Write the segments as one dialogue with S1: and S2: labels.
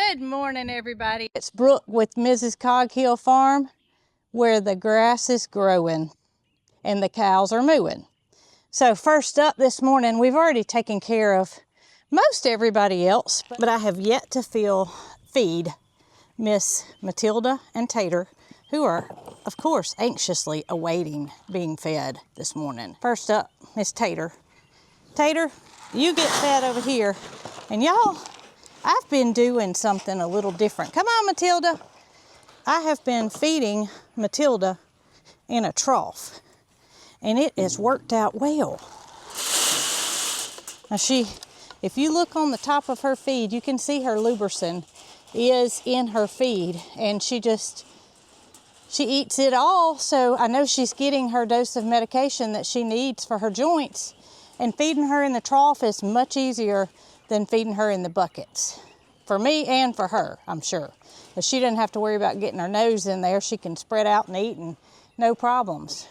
S1: Good morning, everybody. It's Brooke with Mrs. Cog Hill Farm, where the grass is growing and the cows are mooing. So first up this morning, we've already taken care of most everybody else, but I have yet to feed Miss Matilda and Tater, who are, of course, anxiously awaiting being fed this morning. First up, Miss Tater. Tater, you get fed over here. And y'all, I've been doing something a little different. Come on, Matilda. I have been feeding Matilda in a trough, and it has worked out well. Now if you look on the top of her feed, you can see her lubricant is in her feed, and she eats it all, so I know she's getting her dose of medication that she needs for her joints, and feeding her in the trough is much easier than feeding her in the buckets. For me and for her, I'm sure. But she doesn't have to worry about getting her nose in there. She can spread out and eat and no problems.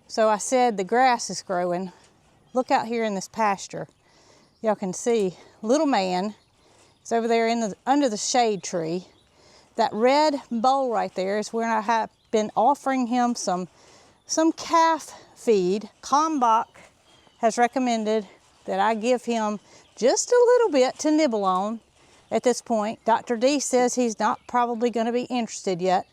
S1: So I said the grass is growing. Look out here in this pasture. Y'all can see little man is over there under the shade tree. That red bowl right there is where I have been offering him some calf feed. Kalmbach has recommended that I give him just a little bit to nibble on at this point. Dr. D says he's not probably going to be interested yet,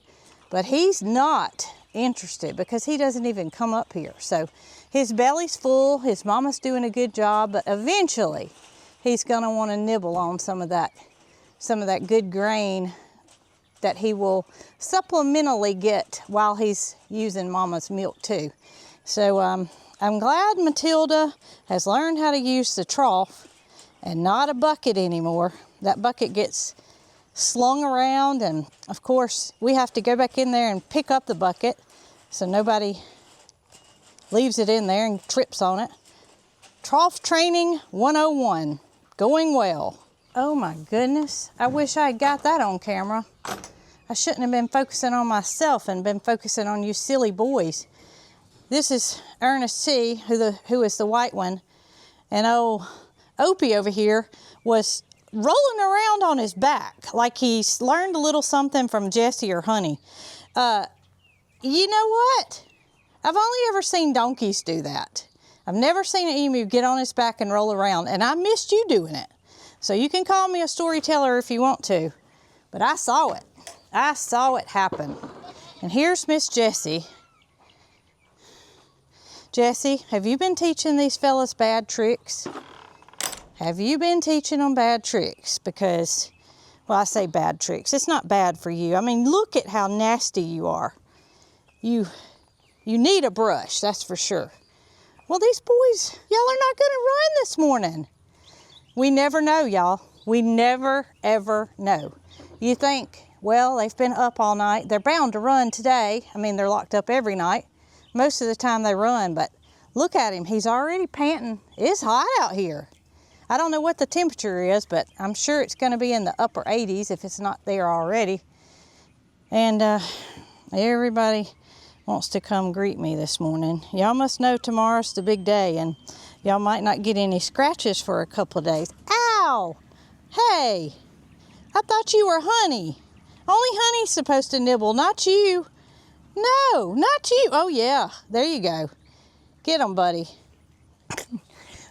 S1: but he's not interested because he doesn't even come up here. So his belly's full, his mama's doing a good job, but eventually he's going to want to nibble on some of that good grain that he will supplementally get while he's using mama's milk too. So I'm glad Matilda has learned how to use the trough and not a bucket anymore. That bucket gets slung around, and of course we have to go back in there and pick up the bucket so nobody leaves it in there and trips on it. Trough training 101, going well. Oh my goodness, I wish I had got that on camera. I shouldn't have been focusing on myself and been focusing on you silly boys. This is Ernest T, who is the white one, and Opie over here was rolling around on his back like he's learned a little something from Jessie or Honey. You know what? I've only ever seen donkeys do that. I've never seen an emu get on his back and roll around, and I missed you doing it. So you can call me a storyteller if you want to, but I saw it. I saw it happen. And here's Miss Jessie. Jessie, have you been teaching these fellas bad tricks? Have you been teaching them bad tricks? Because, well, I say bad tricks. It's not bad for you. I mean, look at how nasty you are. You need a brush, that's for sure. Well, these boys, y'all are not going to run this morning. We never know, y'all. We never, ever know. You think, well, they've been up all night. They're bound to run today. I mean, they're locked up every night. Most of the time they run, but look at him. He's already panting. It's hot out here. I don't know what the temperature is, but I'm sure it's going to be in the upper 80s if it's not there already. And everybody wants to come greet me this morning. Y'all must know tomorrow's the big day, and y'all might not get any scratches for a couple of days. Ow! Hey! I thought you were Honey. Only Honey's supposed to nibble, not you. No, not you. Oh, yeah. There you go. Get them, buddy.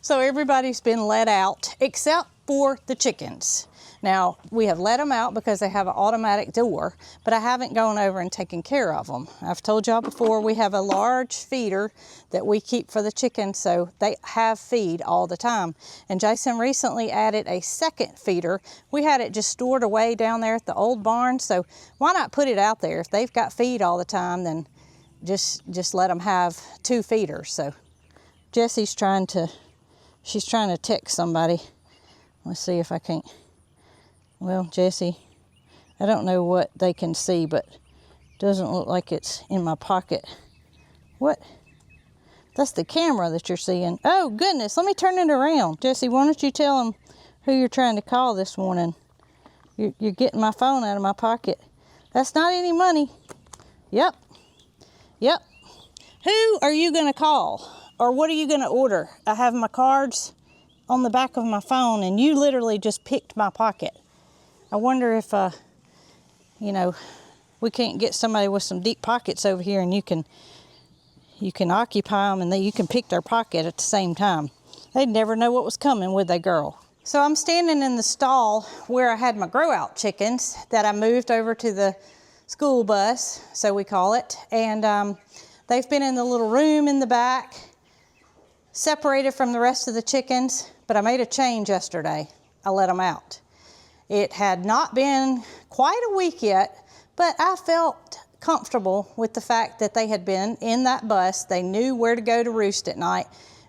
S1: So everybody's been let out except for the chickens. Now, we have let them out because they have an automatic door, but I haven't gone over and taken care of them. I've told y'all before, we have a large feeder that we keep for the chickens, so they have feed all the time. And Jason recently added a second feeder. We had it just stored away down there at the old barn, so why not put it out there? If they've got feed all the time, then just let them have two feeders. So Jessie's trying to text somebody. Let's see if I can't. Well, Jessie, I don't know what they can see, but it doesn't look like it's in my pocket. What? That's the camera that you're seeing. Oh, goodness, let me turn it around. Jessie, why don't you tell them who you're trying to call this morning? You're getting my phone out of my pocket. That's not any money. Yep. Who are you going to call? Or what are you going to order? I have my cards on the back of my phone, and you literally just picked my pocket. I wonder if, you know, we can't get somebody with some deep pockets over here and you can occupy them and you can pick their pocket at the same time. They'd never know what was coming, would they, girl? So I'm standing in the stall where I had my grow out chickens that I moved over to the school bus, so we call it. And they've been in the little room in the back, separated from the rest of the chickens, but I made a change yesterday. I let them out. It had not been quite a week yet, but I felt comfortable with the fact that they had been in that bus. They knew where to go to roost at night.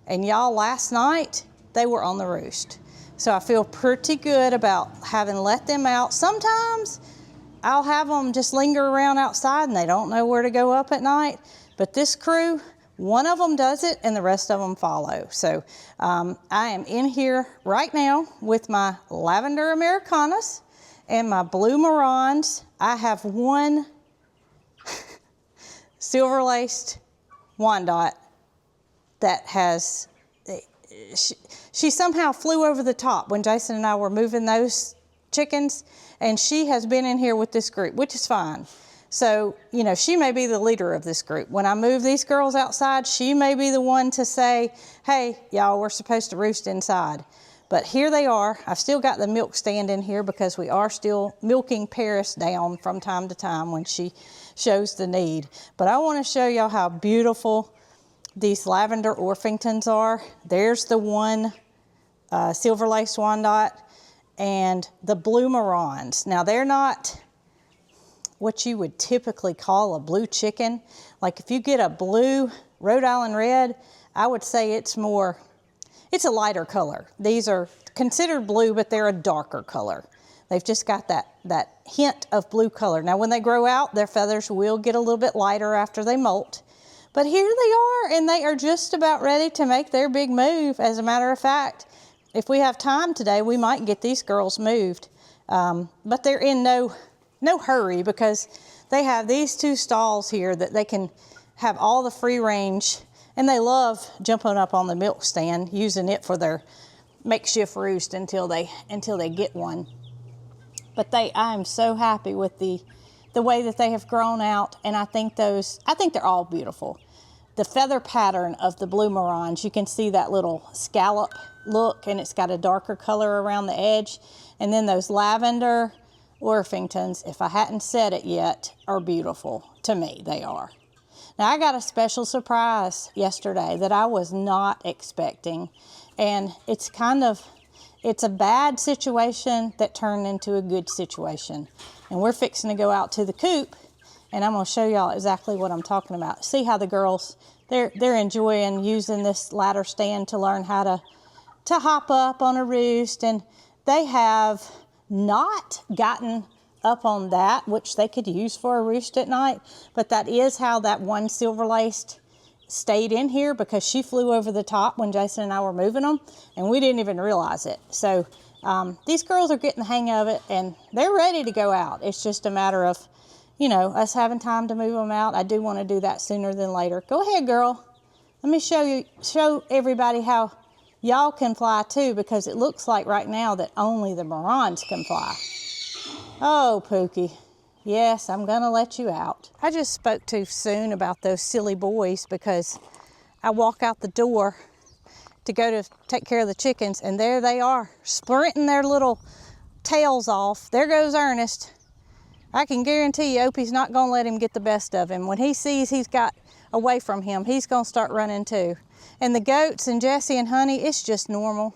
S1: And y'all, last night, they were on the roost. So I feel pretty good about having let them out. Sometimes I'll have them just linger around outside and they don't know where to go up at night. But this crew, one of them does it and the rest of them follow. So I am in here right now with my lavender Americanas and my blue Marans. I have one silver-laced Wyandotte that has, she somehow flew over the top when Jason and I were moving those chickens, and she has been in here with this group, which is fine. So, you know, she may be the leader of this group. When I move these girls outside, she may be the one to say, hey, y'all, we're supposed to roost inside. But here they are. I've still got the milk stand in here because we are still milking Paris down from time to time when she shows the need. But I want to show y'all how beautiful these lavender Orpingtons are. There's the one silver lace Wyandotte and the blue Marans. Now they're not what you would typically call a blue chicken. Like if you get a blue Rhode Island red, I would say it's a lighter color. These are considered blue, but they're a darker color. They've just got that hint of blue color. Now when they grow out, their feathers will get a little bit lighter after they molt. But here they are, and they are just about ready to make their big move. As a matter of fact, if we have time today, we might get these girls moved. But they're in no hurry because they have these two stalls here that they can have all the free range, and they love jumping up on the milk stand, using it for their makeshift roost until they get one. But I am so happy with the way that they have grown out, and I think they're all beautiful. The feather pattern of the blue Marans, you can see that little scallop look, and it's got a darker color around the edge. And then those lavender Orpingtons, if I hadn't said it yet, are beautiful. To me, they are. Now, I got a special surprise yesterday that I was not expecting, and it's a bad situation that turned into a good situation. And we're fixing to go out to the coop, and I'm going to show y'all exactly what I'm talking about. See how the girls, they're enjoying using this ladder stand to learn how to hop up on a roost, and they have not gotten up on that, which they could use for a roost at night, but that is how that one silver-laced stayed in here, because she flew over the top when Jason and I were moving them, and we didn't even realize it. So these girls are getting the hang of it, and they're ready to go out. It's just a matter of, you know, us having time to move them out. I do want to do that sooner than later. Go ahead, girl. Let me show everybody how y'all can fly too, because it looks like right now that only the Marans can fly. Oh, Pookie. Yes, I'm gonna let you out. I just spoke too soon about those silly boys, because I walk out the door to go to take care of the chickens, and there they are, sprinting their little tails off. There goes Ernest. I can guarantee you Opie's not gonna let him get the best of him. When he sees he's got away from him, he's gonna start running too. And the goats and Jessie and Honey, it's just normal.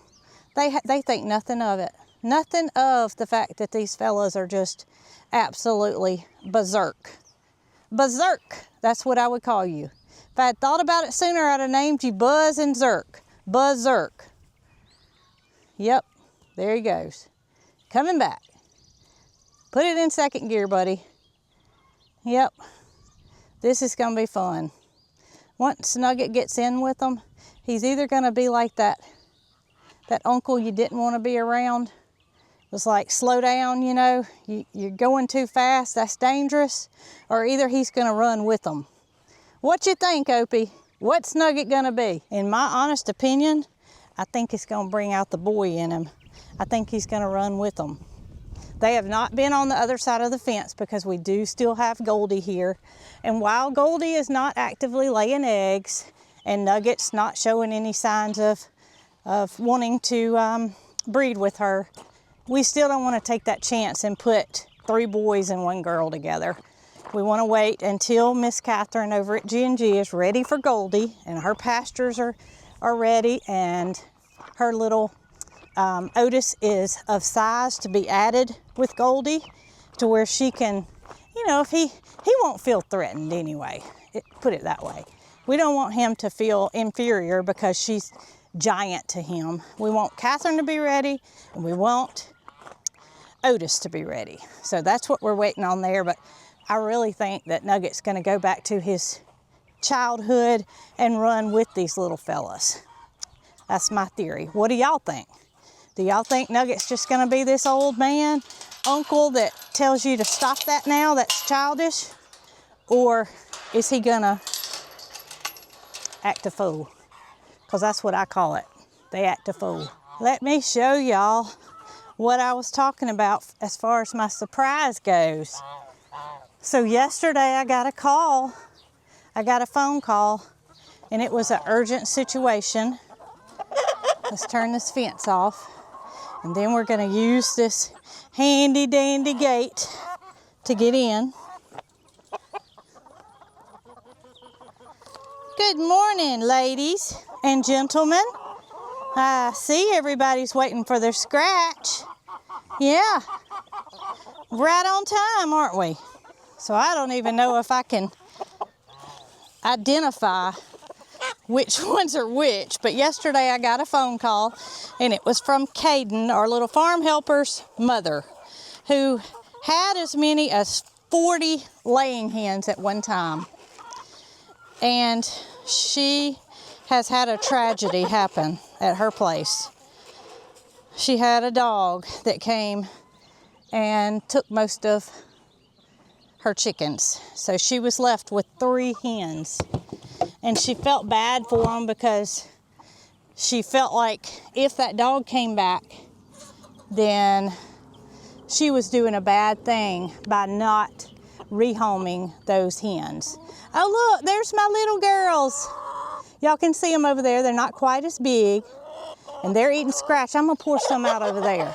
S1: They think nothing of it. Nothing of the fact that these fellas are just absolutely berserk. Berserk, that's what I would call you. If I had thought about it sooner, I'd have named you Buzz and Zerk. Berserk. Yep, there he goes. Coming back. Put it in second gear, buddy. Yep, this is gonna be fun. Once Nugget gets in with them, he's either gonna be like that uncle you didn't want to be around. It's like, slow down, you know, you're going too fast, that's dangerous. Or either he's gonna run with them. What you think, Opie? What's Nugget gonna be? In my honest opinion, I think it's gonna bring out the boy in him. I think he's gonna run with them. They have not been on the other side of the fence because we do still have Goldie here. And while Goldie is not actively laying eggs and Nugget's not showing any signs of wanting to breed with her, we still don't want to take that chance and put 3 boys and 1 girl together. We want to wait until Miss Catherine over at G&G is ready for Goldie, and her pastures are ready, and her little Otis is of size to be added with Goldie to where she can, you know, if he won't feel threatened anyway, put it that way. We don't want him to feel inferior because she's giant to him. We want Catherine to be ready, and we want Otis to be ready. So that's what we're waiting on there, but I really think that Nugget's gonna go back to his childhood and run with these little fellas. That's my theory. What do y'all think? Do y'all think Nugget's just gonna be this old man uncle that tells you to stop that now, that's childish? Or is he gonna act a fool? Because that's what I call it. They act a fool. Let me show y'all what I was talking about as far as my surprise goes. So yesterday I got a call. I got a phone call, and it was an urgent situation. Let's turn this fence off. And then we're gonna use this handy dandy gate to get in. Good morning, ladies and gentlemen. I see everybody's waiting for their scratch. Yeah, right on time, aren't we? So I don't even know if I can identify which ones are which, but yesterday I got a phone call, and it was from Caden, our little farm helper's mother, who had as many as 40 laying hens at one time. And she has had a tragedy happen at her place. She had a dog that came and took most of her chickens. So she was left with 3 hens. And she felt bad for them because she felt like if that dog came back, then she was doing a bad thing by not rehoming those hens. Oh look, there's my little girls. Y'all can see them over there. They're not quite as big, and they're eating scratch. I'm gonna pour some out over there.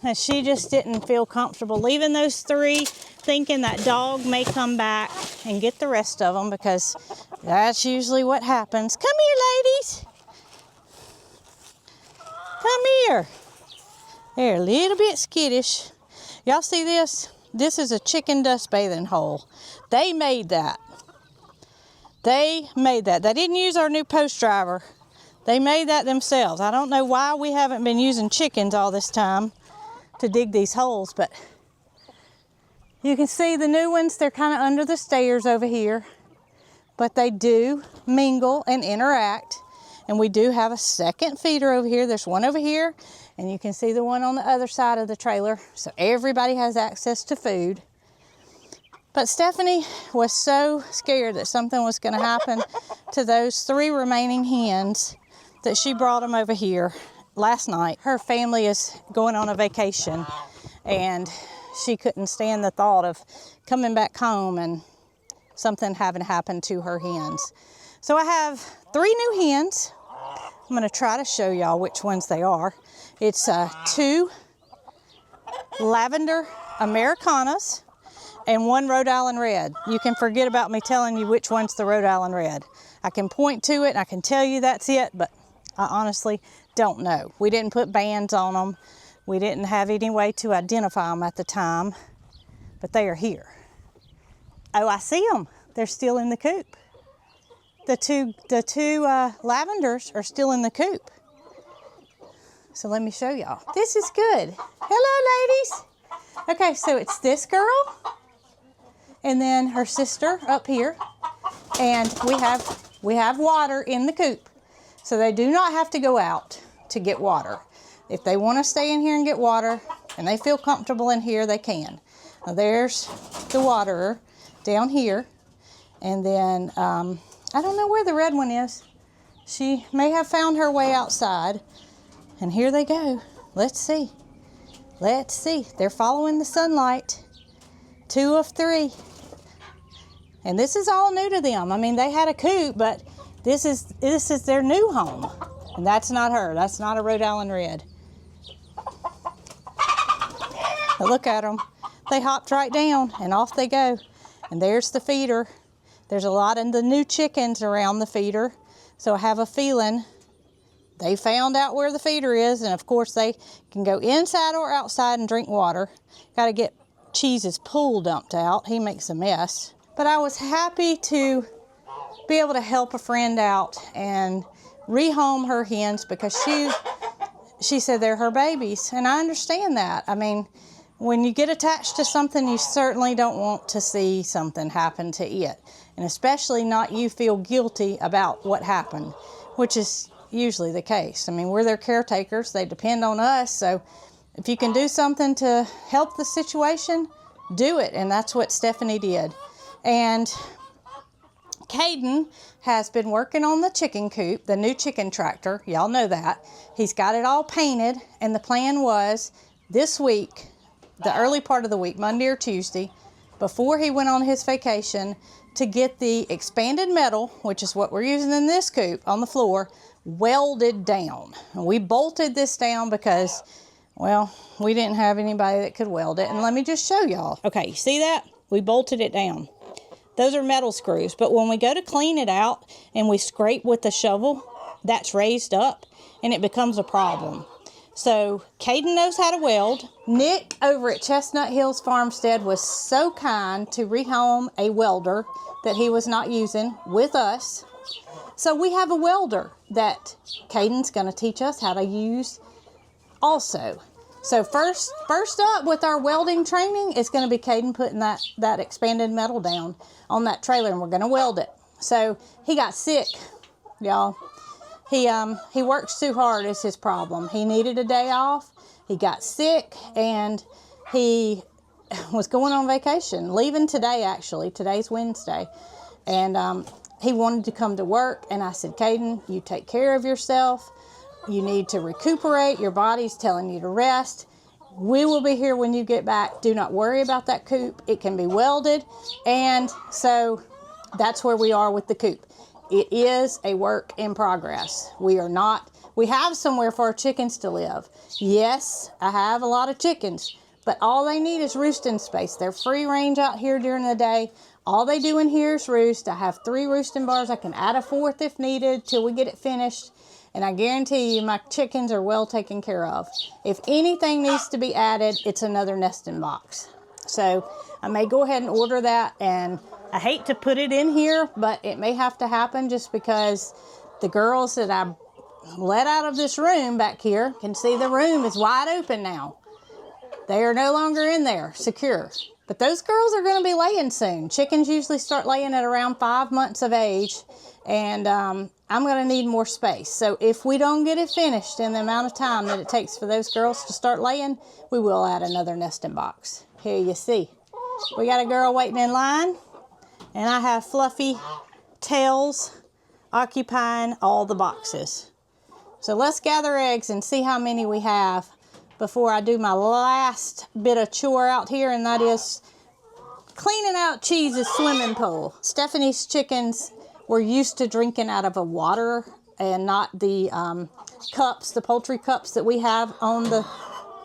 S1: And she just didn't feel comfortable leaving those 3, thinking that dog may come back and get the rest of them, because that's usually what happens. Come here, ladies. Come here. They're a little bit skittish. Y'all see this? This is a chicken dust bathing hole. They made that. They made that. They didn't use our new post driver. They made that themselves. I don't know why we haven't been using chickens all this time to dig these holes, but you can see the new ones, they're kind of under the stairs over here, but they do mingle and interact. And we do have a second feeder over here. There's one over here, and you can see the one on the other side of the trailer. So everybody has access to food. But Stephanie was so scared that something was going to happen to those 3 remaining hens that she brought them over here last night. Her family is going on a vacation, and she couldn't stand the thought of coming back home and something having happened to her hens. So I have 3 new hens. I'm going to try to show y'all which ones they are. It's 2 lavender Americanas and 1 Rhode Island Red. You can forget about me telling you which one's the Rhode Island Red. I can point to it and I can tell you that's it, but I honestly don't know. We didn't put bands on them. We didn't have any way to identify them at the time, but they are here. Oh, I see them. They're still in the coop. The two lavenders are still in the coop. So let me show y'all. This is good. Hello, ladies. Okay, so it's this girl, and then her sister up here, and we have water in the coop. So they do not have to go out to get water. If they want to stay in here and get water, and they feel comfortable in here, they can. Now there's the waterer down here, and then I don't know where the red one is. She may have found her way outside, and here they go. Let's see. Let's see. They're following the sunlight. 2 of 3. And this is all new to them. I mean, they had a coop, but this is their new home. And that's not her. That's not a Rhode Island Red. But look at them. They hopped right down and off they go. And there's the feeder. There's a lot of the new chickens around the feeder. So I have a feeling they found out where the feeder is. And of course they can go inside or outside and drink water. Got to get Cheese's pool dumped out. He makes a mess. But I was happy to be able to help a friend out and rehome her hens because she said they're her babies. And I understand that. I mean, when you get attached to something, you certainly don't want to see something happen to it. And especially not you feel guilty about what happened, which is usually the case. I mean, we're their caretakers. They depend on us. So if you can do something to help the situation, do it. And that's what Stephanie did. And Caden has been working on the chicken coop, the new chicken tractor. Y'all know that. He's got it all painted. And the plan was this week, the early part of the week, Monday or Tuesday, before he went on his vacation, to get the expanded metal, which is what we're using in this coop, on the floor, welded down. And we bolted this down because, well, we didn't have anybody that could weld it. And let me just show y'all. Okay, you see that? We bolted it down. Those are metal screws, but when we go to clean it out and we scrape with the shovel, that's raised up and it becomes a problem. So Caden knows how to weld. Nick over at Chestnut Hills Farmstead was so kind to rehome a welder that he was not using with us. So we have a welder that Caden's going to teach us how to use also. So first up with our welding training is going to be Caden putting that expanded metal down on that trailer, and we're going to weld it. So he got sick, y'all. He works too hard is his problem. He needed a day off. He got sick, and he was going on vacation, leaving today actually. Today's Wednesday. And he wanted to come to work, and I said, Caden, you take care of yourself. You need to recuperate. Your body's telling you to rest. We will be here when you get back. Do not worry about that coop. It can be welded. And so that's where we are with the coop. It is a work in progress. We have somewhere for our chickens to live. Yes, I have a lot of chickens, but all they need is roosting space. They're free range out here during the day. All they do in here is roost. I have 3 roosting bars. I can add a 4th if needed till we get it finished. And I guarantee you my chickens are well taken care of. If anything needs to be added, it's another nesting box. So I may go ahead and order that, and I hate to put it in here, but it may have to happen just because the girls that I let out of this room back here can see the room is wide open now. They are no longer in there secure. But those girls are going to be laying soon. Chickens usually start laying at around 5 months of age, and I'm going to need more space. So if we don't get it finished in the amount of time that it takes for those girls to start laying, we will add another nesting box. Here you see. We got a girl waiting in line, and I have fluffy tails occupying all the boxes. So let's gather eggs and see how many we have before I do my last bit of chore out here, and that is cleaning out Cheese's swimming pool. Stephanie's chickens were used to drinking out of a water and not the cups, the poultry cups that we have on the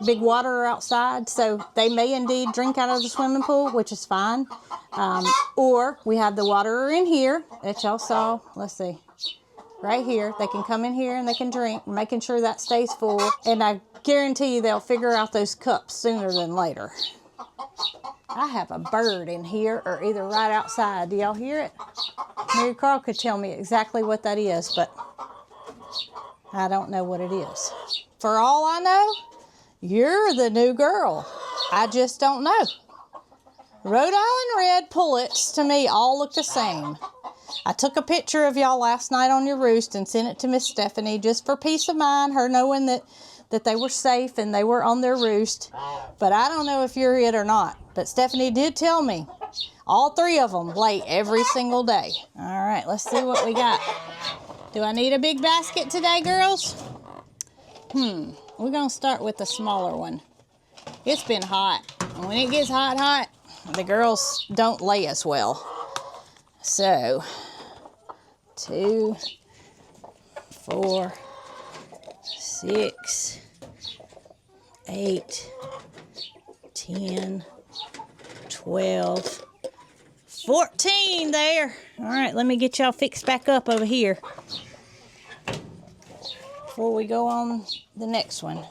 S1: big water outside. So they may indeed drink out of the swimming pool, which is fine. Or we have the water in here that y'all saw. Let's see. Right here. They can come in here and they can drink, making sure that stays full. And I guarantee you they'll figure out those cups sooner than later. I have a bird in here, or either right outside. Do y'all hear it? Marycarl could tell me exactly what that is, but I don't know what it is. For all I know, you're the new girl. I just don't know. Rhode Island Red pullets to me all look the same. I took a picture of y'all last night on your roost and sent it to Miss Stephanie just for peace of mind, her knowing that they were safe and they were on their roost. But I don't know if you're it or not. But Stephanie did tell me all 3 of them lay every single day. All right, let's see what we got. Do I need a big basket today, girls? We're going to start with the smaller one. It's been hot. And when it gets hot, the girls don't lay as well. So, 2, 4, 6, 8, 10, 12, 14 there. All right, let me get y'all fixed back up over here before we go on the next one.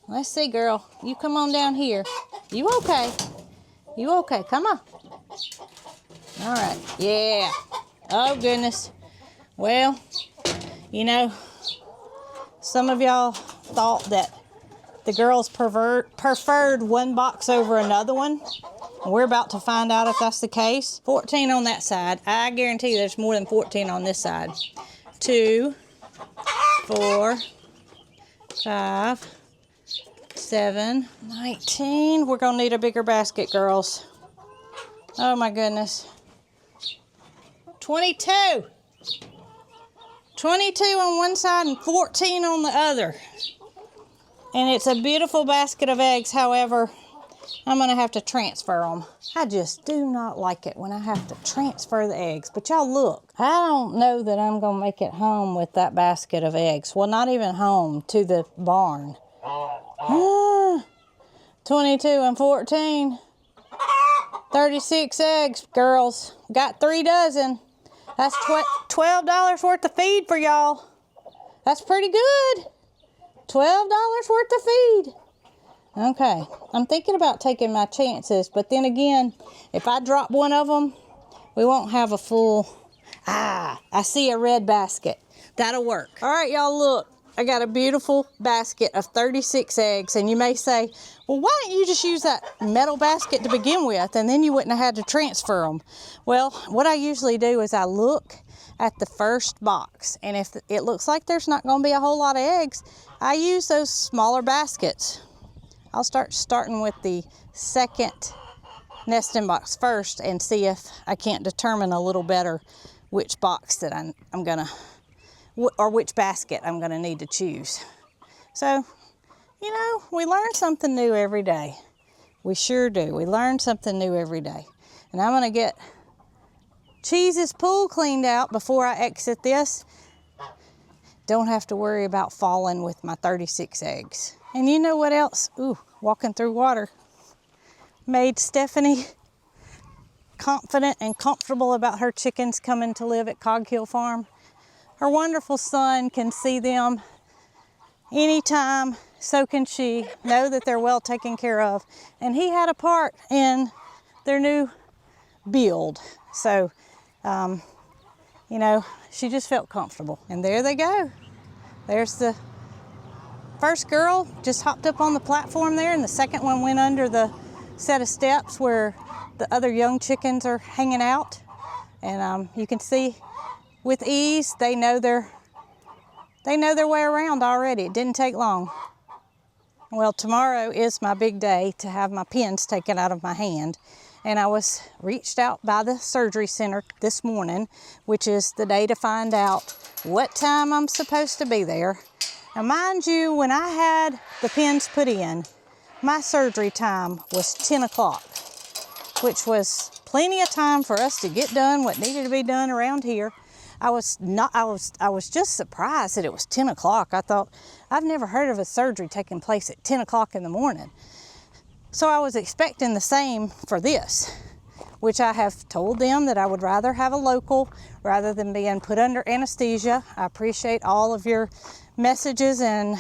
S1: Let's see, girl. You come on down here. You okay? You okay? Come on. All right. Yeah. Oh, goodness. Well, you know, some of y'all thought that the girls preferred one box over another one. We're about to find out if that's the case. 14 on that side. I guarantee you there's more than 14 on this side. 2, 4, 5, 7, 19. We're gonna need a bigger basket, girls. Oh my goodness. 22. 22 on one side and 14 on the other. And it's a beautiful basket of eggs. However, I'm gonna have to transfer them. I just do not like it when I have to transfer the eggs. But y'all look, I don't know that I'm gonna make it home with that basket of eggs. Well, not even home, to the barn. 22 and 14. 36 eggs, girls. Got 3 dozen. That's $12 worth of feed for y'all. That's pretty good. $12 worth of feed. Okay, I'm thinking about taking my chances, but then again, if I drop one of them, we won't have a full... I see a red basket. That'll work. All right, y'all, look. I got a beautiful basket of 36 eggs, and you may say, well, why don't you just use that metal basket to begin with, and then you wouldn't have had to transfer them? Well, what I usually do is I look at the first box, and if it looks like there's not going to be a whole lot of eggs, I use those smaller baskets. I'll starting with the second nesting box first and see if I can't determine a little better which box that I'm gonna, or which basket I'm gonna need to choose. So, you know, we learn something new every day. We sure do. We learn something new every day. And I'm gonna get Cheese's pool cleaned out before I exit this. Don't have to worry about falling with my 36 eggs. And you know what else? Ooh, walking through water made Stephanie confident and comfortable about her chickens coming to live at Cog Hill Farm. Her wonderful son can see them anytime, so can she, know that they're well taken care of. And he had a part in their new build. So, you know, she just felt comfortable. And there they go. There's the first girl just hopped up on the platform there, and the second one went under the set of steps where the other young chickens are hanging out. And you can see with ease, they know their way around already. It didn't take long. Well, tomorrow is my big day to have my pins taken out of my hand. And I was reached out by the surgery center this morning, which is the day to find out what time I'm supposed to be there. Now, mind you, when I had the pins put in, my surgery time was 10 o'clock, which was plenty of time for us to get done what needed to be done around here. I was just surprised that it was 10 o'clock. I thought, I've never heard of a surgery taking place at 10 o'clock in the morning. So I was expecting the same for this, which I have told them that I would rather have a local rather than being put under anesthesia. I appreciate all of your messages and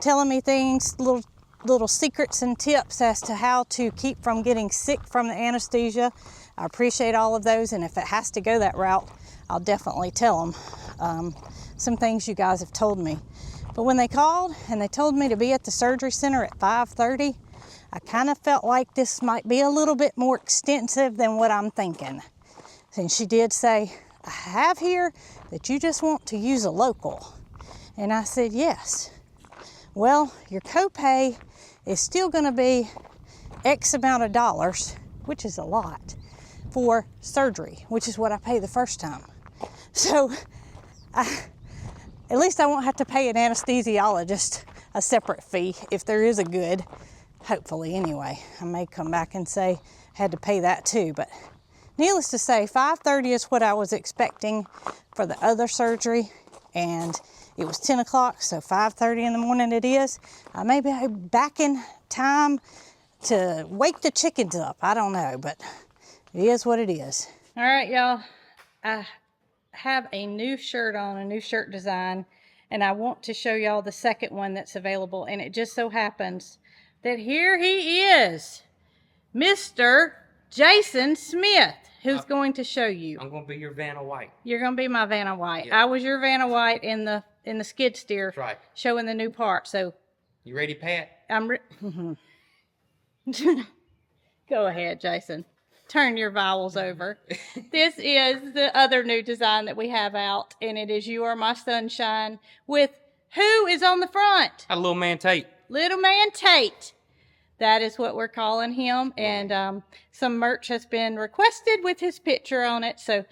S1: telling me things, little secrets and tips as to how to keep from getting sick from the anesthesia. I appreciate all of those, and if it has to go that route, I'll definitely tell them some things you guys have told me. But when they called and they told me to be at the surgery center at 5:30, I kind of felt like this might be a little bit more extensive than what I'm thinking. And she did say, I have here that you just want to use a local. And I said, yes. Well, your copay is still going to be X amount of dollars, which is a lot, for surgery, which is what I paid the first time. So at least I won't have to pay an anesthesiologist a separate fee if there is a good, hopefully anyway. I may come back and say I had to pay that too, but needless to say, 5:30 is what I was expecting for the other surgery, and it was 10 o'clock, so 5:30 in the morning it is. I may be back in time to wake the chickens up. I don't know, but it is what it is. All right, y'all. I have a new shirt on, a new shirt design, and I want to show y'all the second one that's available, and it just so happens that here he is, Mr. Jason Smith, who's going to show you.
S2: I'm going to be your Vanna White.
S1: You're going to be my Vanna White.
S2: Yeah.
S1: I was your Vanna White in the skid steer.
S2: That's right.
S1: Showing the new part. So
S2: you ready, Pat?
S1: I'm Go ahead, Jason. Turn your vowels over. This is the other new design that we have out, and it is You Are My Sunshine with who is on the front?
S2: A little man Tate.
S1: Little man Tate. That is what we're calling him, and some merch has been requested with his picture on it, so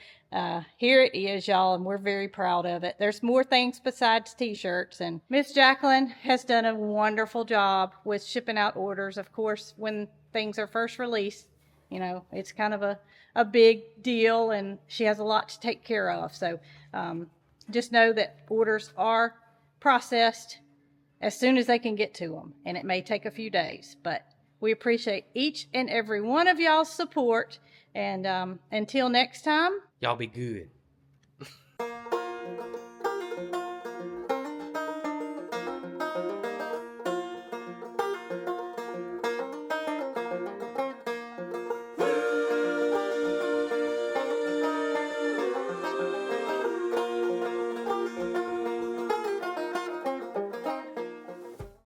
S1: here it is, y'all, and we're very proud of it. There's more things besides t-shirts, and Miss Jacqueline has done a wonderful job with shipping out orders. Of course, when things are first released, you know, it's kind of a big deal, and she has a lot to take care of, so just know that orders are processed as soon as they can get to them, and it may take a few days, but we appreciate each and every one of y'all's support, and until next time,
S2: y'all be good.